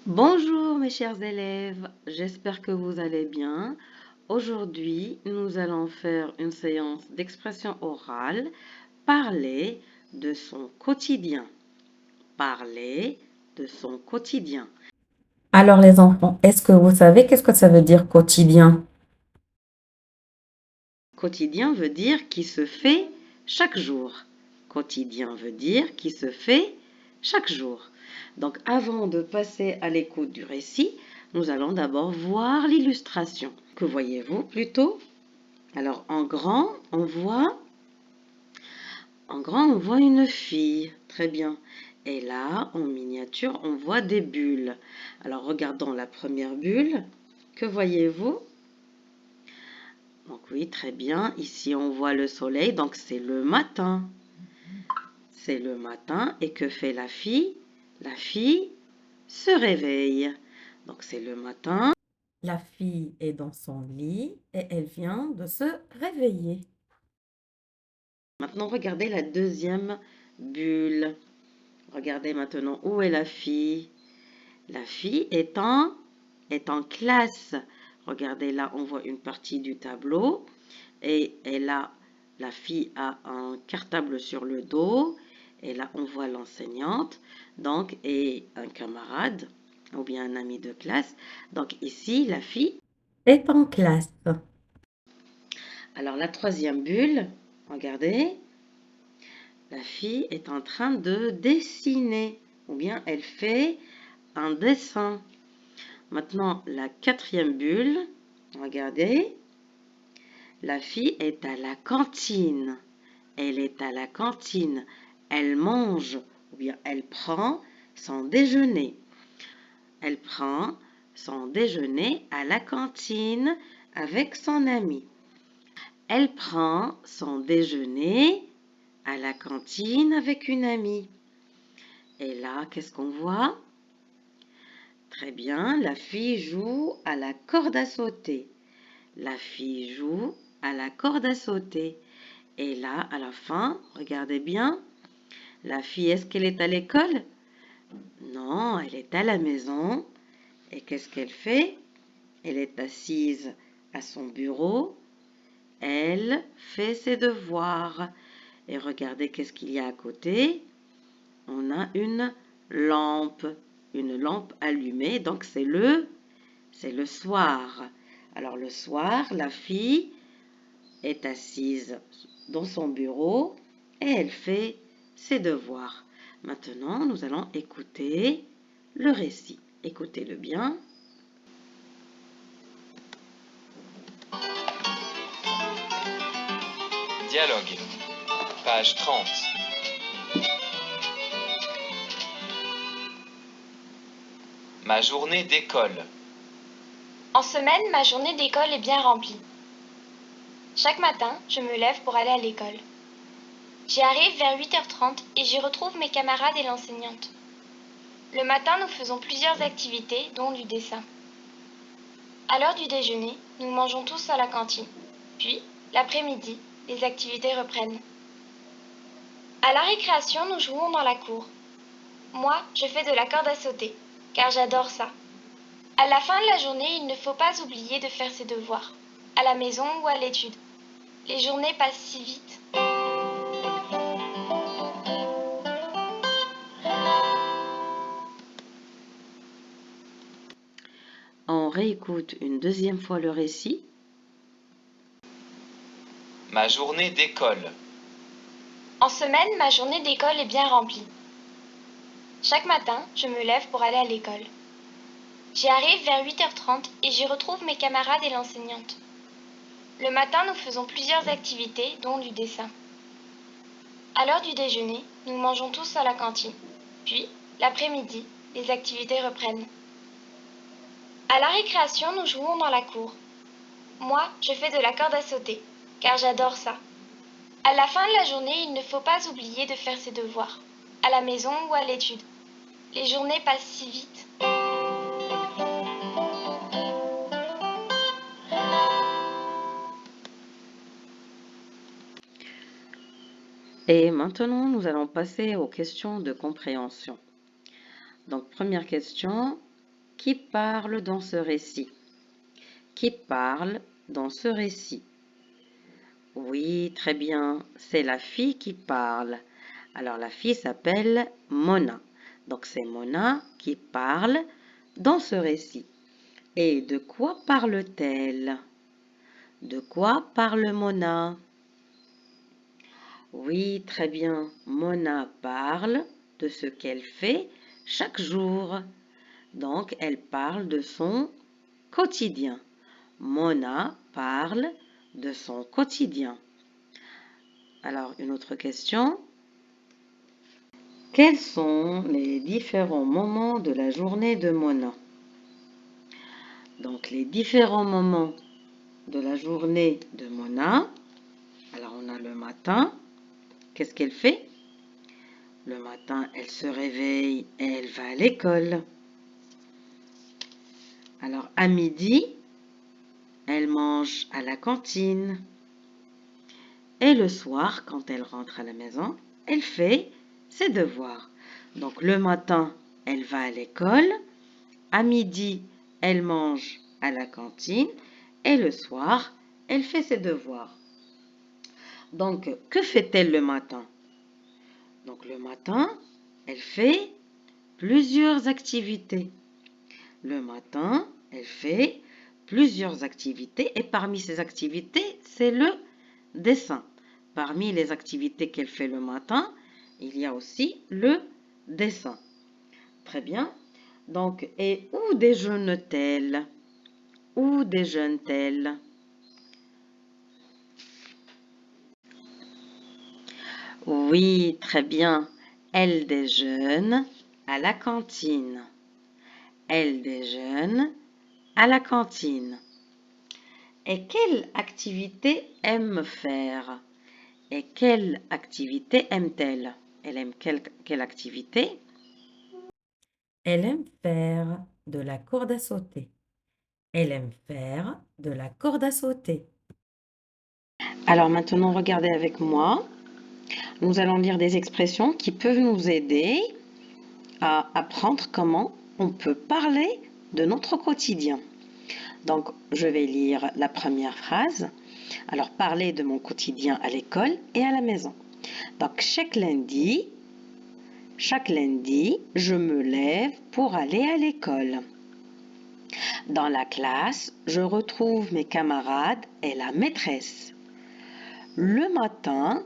Bonjour mes chers élèves, j'espère que vous allez bien. Aujourd'hui, nous allons faire une séance d'expression orale. Parler de son quotidien. Parler de son quotidien. Alors les enfants, est-ce que vous savez qu'est-ce que ça veut dire quotidien? Quotidien veut dire qui se fait chaque jour. Quotidien veut dire qui se fait chaque jour. Donc avant de passer à l'écoute du récit, nous allons d'abord voir l'illustration. Que voyez-vous plutôt? Alors en grand, on voit une fille. Très bien. Et là, en miniature, on voit des bulles. Alors regardons la première bulle. Que voyez-vous? Donc oui, très bien. Ici, on voit le soleil. Donc c'est le matin. C'est le matin. Et que fait la fille? La fille se réveille. Donc c'est le matin. La fille est dans son lit et elle vient de se réveiller. Maintenant, regardez la deuxième bulle. Regardez maintenant où est la fille. La fille est en classe. Regardez là, on voit une partie du tableau et la fille a un cartable sur le dos et là, on voit l'enseignante donc et un camarade ou bien un ami de classe. Donc ici, la fille. Est en classe. Alors la troisième bulle, regardez, la fille est en train de dessiner ou bien elle fait un dessin. Maintenant, la quatrième bulle, regardez, la fille est à la cantine. Elle est à la cantine. Elle mange ou bien elle prend son déjeuner. Elle prend son déjeuner à la cantine avec son ami. Elle prend son déjeuner à la cantine avec une amie. Et là, qu'est-ce qu'on voit? Très bien, la fille joue à la corde à sauter. La fille joue à la corde à sauter. Et là, à la fin, regardez bien, la fille, est-ce qu'elle est à l'école? Non, elle est à la maison. Et qu'est-ce qu'elle fait? Elle est assise à son bureau. Elle fait ses devoirs. Et regardez qu'est-ce qu'il y a à côté. On a une lampe allumée. Donc c'est le soir. Alors le soir, la fille est assise dans son bureau et elle fait ses devoirs. Maintenant, nous allons écouter le récit. Écoutez-le bien. Dialogue. Page 30. Ma journée d'école. En semaine, ma journée d'école est bien remplie. Chaque matin, je me lève pour aller à l'école. J'y arrive vers 8h30 et j'y retrouve mes camarades et l'enseignante. Le matin, nous faisons plusieurs activités, dont du dessin. À l'heure du déjeuner, nous mangeons tous à la cantine. Puis, l'après-midi, les activités reprennent. À la récréation, nous jouons dans la cour. Moi, je fais de la corde à sauter, car j'adore ça. À la fin de la journée, il ne faut pas oublier de faire ses devoirs, à la maison ou à l'étude. Les journées passent si vite. On réécoute une deuxième fois le récit. Ma journée d'école. En semaine, ma journée d'école est bien remplie. Chaque matin, je me lève pour aller à l'école. J'y arrive vers 8h30 et j'y retrouve mes camarades et l'enseignante. Le matin, nous faisons plusieurs activités, dont du dessin. À l'heure du déjeuner, nous mangeons tous à la cantine. Puis, l'après-midi, les activités reprennent. À la récréation, nous jouons dans la cour. Moi, je fais de la corde à sauter, car j'adore ça. À la fin de la journée, il ne faut pas oublier de faire ses devoirs, à la maison ou à l'étude. Les journées passent si vite. Et maintenant, nous allons passer aux questions de compréhension. Donc, première question, qui parle dans ce récit? Qui parle dans ce récit? Oui, très bien, c'est la fille qui parle. Alors la fille s'appelle Mona. Donc c'est Mona qui parle dans ce récit. Et de quoi parle-t-elle? De quoi parle Mona? Oui, très bien. Mona parle de ce qu'elle fait chaque jour. Donc, elle parle de son quotidien. Mona parle de son quotidien. Alors, une autre question. Quels sont les différents moments de la journée de Mona? Donc, les différents moments de la journée de Mona. Alors, on a le matin. Qu'est-ce qu'elle fait? Le matin, elle se réveille et elle va à l'école. Alors, à midi, elle mange à la cantine. Et le soir, quand elle rentre à la maison, elle fait ses devoirs. Donc, le matin, elle va à l'école. À midi, elle mange à la cantine. Et le soir, elle fait ses devoirs. Donc, que fait-elle le matin? Donc, le matin, elle fait plusieurs activités. Le matin, elle fait plusieurs activités et parmi ces activités, c'est le dessin. Parmi les activités qu'elle fait le matin, il y a aussi le dessin. Très bien. Donc, et où déjeune-t-elle? Où déjeune-t-elle? Oui, très bien. Elle déjeune à la cantine. Elle déjeune à la cantine. Et quelle activité aime faire? Et quelle activité aime-t-elle? Elle aime quelle activité? Elle aime faire de la corde à sauter. Elle aime faire de la corde à sauter. Alors maintenant, regardez avec moi. Nous allons lire des expressions qui peuvent nous aider à apprendre comment on peut parler de notre quotidien. Donc, je vais lire la première phrase. Alors, parler de mon quotidien à l'école et à la maison. Donc, chaque lundi, je me lève pour aller à l'école. Dans la classe, je retrouve mes camarades et la maîtresse. Le matin,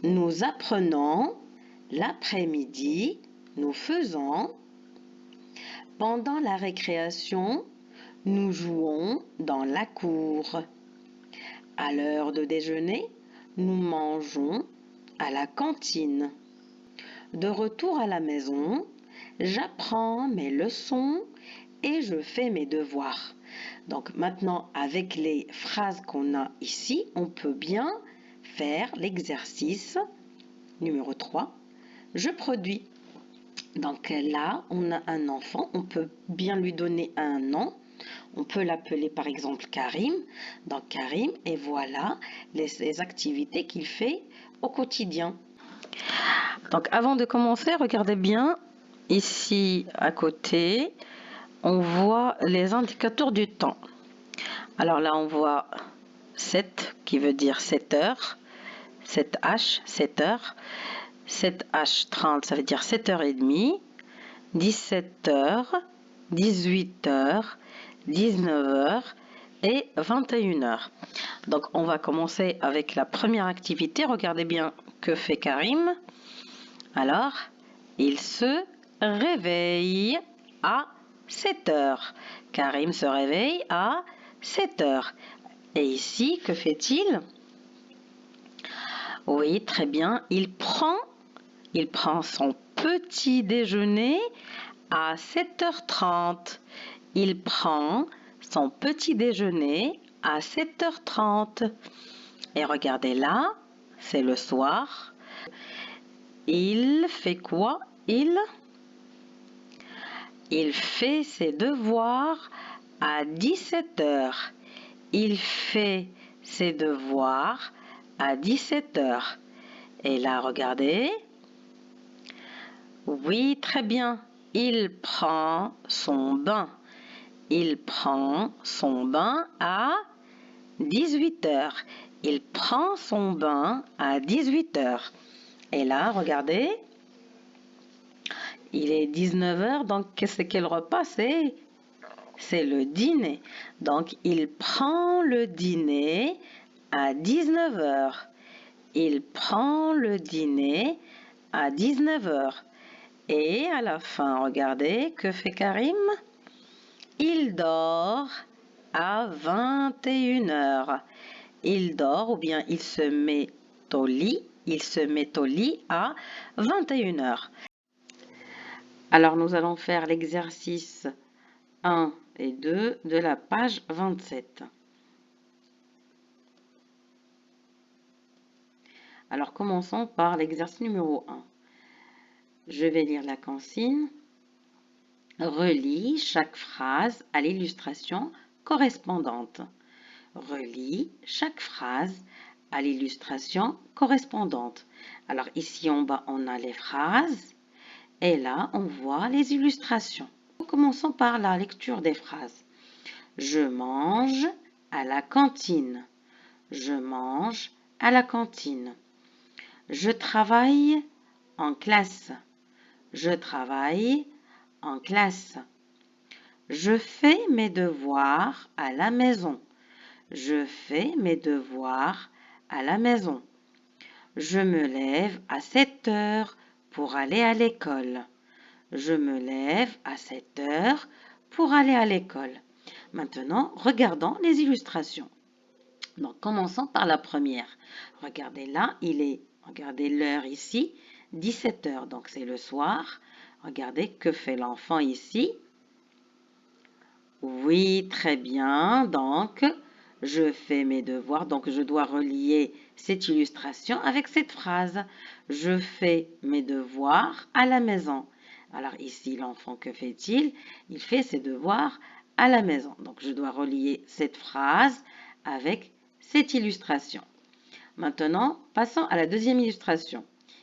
nous apprenons. L'après-midi, nous faisons. Pendant la récréation, nous jouons dans la cour. À l'heure de déjeuner, nous mangeons à la cantine. De retour à la maison, j'apprends mes leçons et je fais mes devoirs. Donc maintenant, avec les phrases qu'on a ici, on peut bien faire l'exercice numéro 3. Je produis. Donc là, on a un enfant, on peut bien lui donner un nom. On peut l'appeler par exemple Karim. Donc Karim, et voilà les activités qu'il fait au quotidien. Donc avant de commencer, regardez bien, ici à côté, on voit les indicateurs du temps. Alors là, on voit 7 qui veut dire 7 heures, 7H, 7 heures, 7H30, ça veut dire 7h30, 17h, 18h, 19h et 21h. Donc on va commencer avec la première activité. Regardez bien que fait Karim. Alors, il se réveille à 7h. Karim se réveille à 7h. Et ici, que fait-il? Oui, très bien. Il prend son petit déjeuner à 7h30. Il prend son petit déjeuner à 7h30. Et regardez là, c'est le soir. Il fait quoi? Il fait ses devoirs à 17h. Il fait ses devoirs à 17h. Et là, regardez. Oui, très bien. Il prend son bain. Il prend son bain à 18 heures. Il prend son bain à 18 heures. Et là, regardez, il est 19 heures, donc qu'est-ce qu'est le repas? C'est le dîner. Donc, il prend le dîner à 19 heures. Il prend le dîner à 19 heures. Et à la fin, regardez, que fait Karim? Il dort à 21 heures. Il dort ou bien il se met au lit. Il se met au lit à 21 heures. Alors, nous allons faire l'exercice 1 et 2 de la page 27. Alors, commençons par l'exercice numéro 1. Je vais lire la consigne. Relis chaque phrase à l'illustration correspondante. Relis chaque phrase à l'illustration correspondante. Alors, ici en bas, on a les phrases et là, on voit les illustrations. Commençons par la lecture des phrases. Je mange à la cantine. Je mange à la cantine. Je travaille en classe. Je travaille en classe. Je fais mes devoirs à la maison. Je fais mes devoirs à la maison. Je me lève à 7 heures pour aller à l'école. Je me lève à 7 heures pour aller à l'école. Maintenant, regardons les illustrations. Donc, commençons par la première. Regardez là, regardez l'heure ici, 17 heures. Donc, c'est le soir. Regardez que fait l'enfant ici. Oui, très bien. Donc, je fais mes devoirs. Donc, je dois relier cette illustration avec cette phrase. Je fais mes devoirs à la maison. Alors ici, l'enfant, que fait-il? Il fait ses devoirs à la maison. Donc, je dois relier cette phrase avec cette illustration. Maintenant, passons à la deuxième illustration.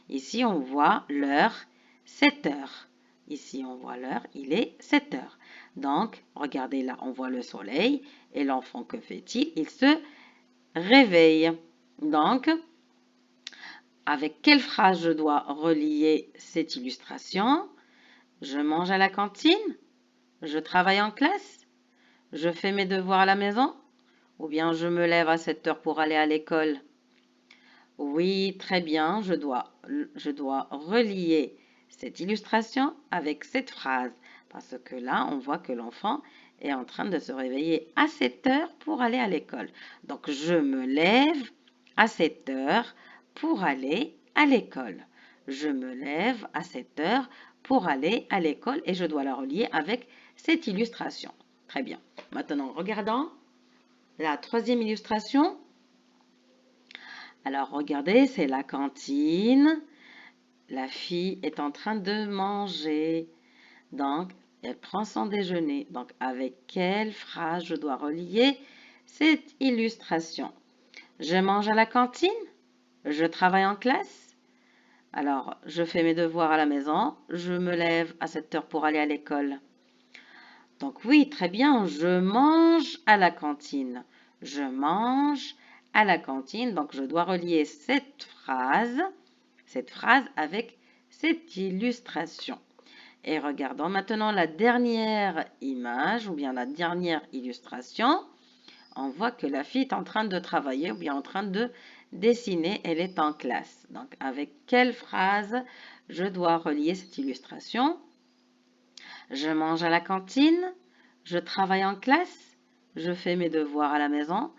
Ici, on voit l'heure 7 heures. Ici, on voit l'heure, il est 7 heures. Donc, regardez là, on voit le soleil et l'enfant, que fait-il? Il se réveille. Donc, avec quelle phrase je dois relier cette illustration? Je mange à la cantine? Je travaille en classe? Je fais mes devoirs à la maison? Ou bien je me lève à 7 heures pour aller à l'école? Oui, très bien, je dois relier cette illustration avec cette phrase. Parce que là, on voit que l'enfant est en train de se réveiller à 7 heures pour aller à l'école. Donc, je me lève à 7 heures pour aller à l'école. Je me lève à 7 heures pour aller à l'école et je dois la relier avec cette illustration. Très bien. Maintenant, regardons la troisième illustration. Alors, regardez, c'est la cantine. La fille est en train de manger. Donc, elle prend son déjeuner. Donc, avec quelle phrase je dois relier cette illustration? Je mange à la cantine? Je travaille en classe? Alors, je fais mes devoirs à la maison. Je me lève à 7 heures pour aller à l'école. Donc, oui, très bien. Je mange à la cantine. Je mange à la cantine. Donc, je dois relier cette phrase avec cette illustration. Et regardons maintenant la dernière image ou bien la dernière illustration. On voit que la fille est en train de travailler ou bien en train de dessiner. Elle est en classe. Donc, avec quelle phrase je dois relier cette illustration? Je mange à la cantine. Je travaille en classe. Je fais mes devoirs à la maison.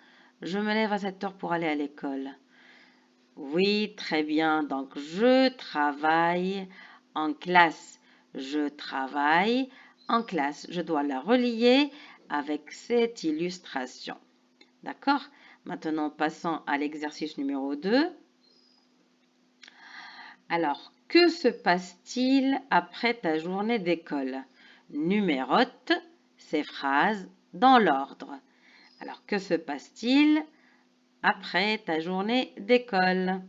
Je me lève à 7 heures pour aller à l'école. Oui, très bien. Donc, je travaille en classe. Je travaille en classe. Je dois la relier avec cette illustration. D'accord? Maintenant, passons à l'exercice numéro 2. Alors, que se passe-t-il après ta journée d'école? Numérote ces phrases dans l'ordre. Alors, que se passe-t-il après ta journée d'école?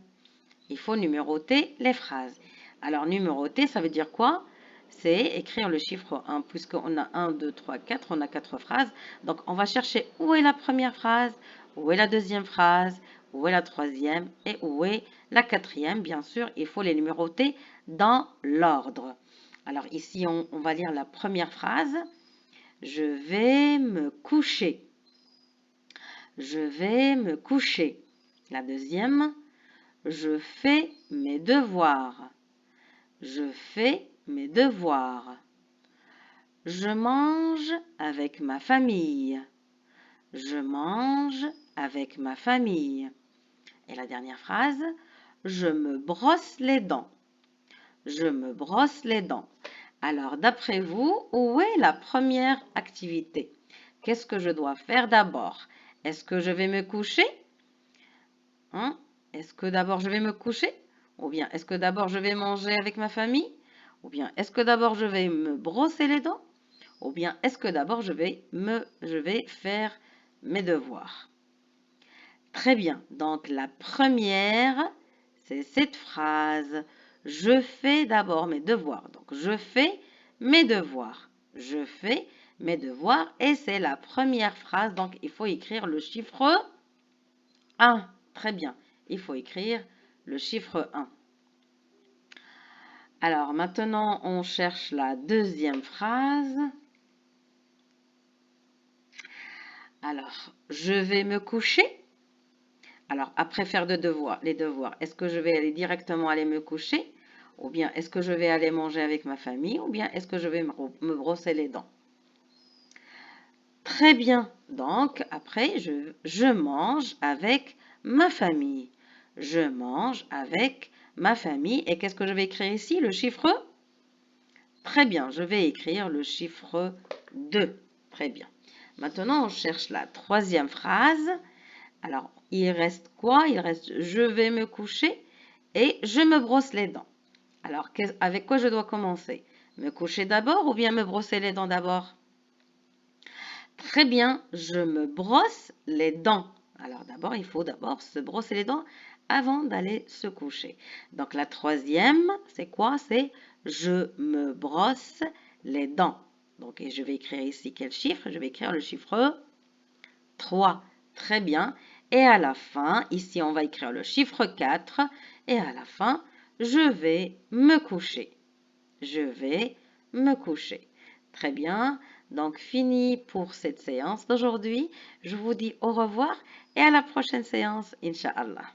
Il faut numéroter les phrases. Alors, numéroter, ça veut dire quoi? c'est écrire le chiffre 1, puisqu'on a 1, 2, 3, 4, on a 4 phrases. Donc, on va chercher où est la première phrase, où est la deuxième phrase, où est la troisième et où est la quatrième. Bien sûr, il faut les numéroter dans l'ordre. Alors ici, on va lire la première phrase. Je vais me coucher. Je vais me coucher. La deuxième, je fais mes devoirs. Je fais mes devoirs. Je mange avec ma famille. Je mange avec ma famille. Et la dernière phrase, je me brosse les dents. Je me brosse les dents. Alors, d'après vous, où est la première activité? Qu'est-ce que je dois faire d'abord? Est-ce que je vais me coucher? Est-ce que d'abord je vais me coucher? Ou bien est-ce que d'abord je vais manger avec ma famille? Ou bien est-ce que d'abord je vais me brosser les dents? Ou bien est-ce que d'abord je vais faire mes devoirs? Très bien. Donc la première, c'est cette phrase. Je fais d'abord mes devoirs. Donc je fais mes devoirs. Je fais mes devoirs et c'est la première phrase. Donc il faut écrire le chiffre 1. Très bien. Il faut écrire le chiffre 1. Alors maintenant, on cherche la deuxième phrase. Alors, je vais me coucher. Alors, après faire les devoirs, est-ce que je vais aller directement aller me coucher? Ou bien est-ce que je vais aller manger avec ma famille? Ou bien est-ce que je vais me brosser les dents? Très bien. Donc, après, je mange avec ma famille. Je mange avec ma famille. Et qu'est-ce que je vais écrire ici? Le chiffre? Très bien, je vais écrire le chiffre 2. Très bien. Maintenant, on cherche la troisième phrase. Alors, il reste quoi? Il reste je vais me coucher et je me brosse les dents. Alors, avec quoi je dois commencer? Me coucher d'abord ou bien me brosser les dents d'abord? Très bien, je me brosse les dents. Alors d'abord, il faut d'abord se brosser les dents avant d'aller se coucher. Donc la troisième, c'est quoi? C'est je me brosse les dents. Donc et je vais écrire ici quel chiffre? Je vais écrire le chiffre 3. Très bien. Et à la fin, ici on va écrire le chiffre 4. Et à la fin, je vais me coucher. Je vais me coucher. Très bien. Donc, fini pour cette séance d'aujourd'hui. Je vous dis au revoir et à la prochaine séance, Inch'Allah.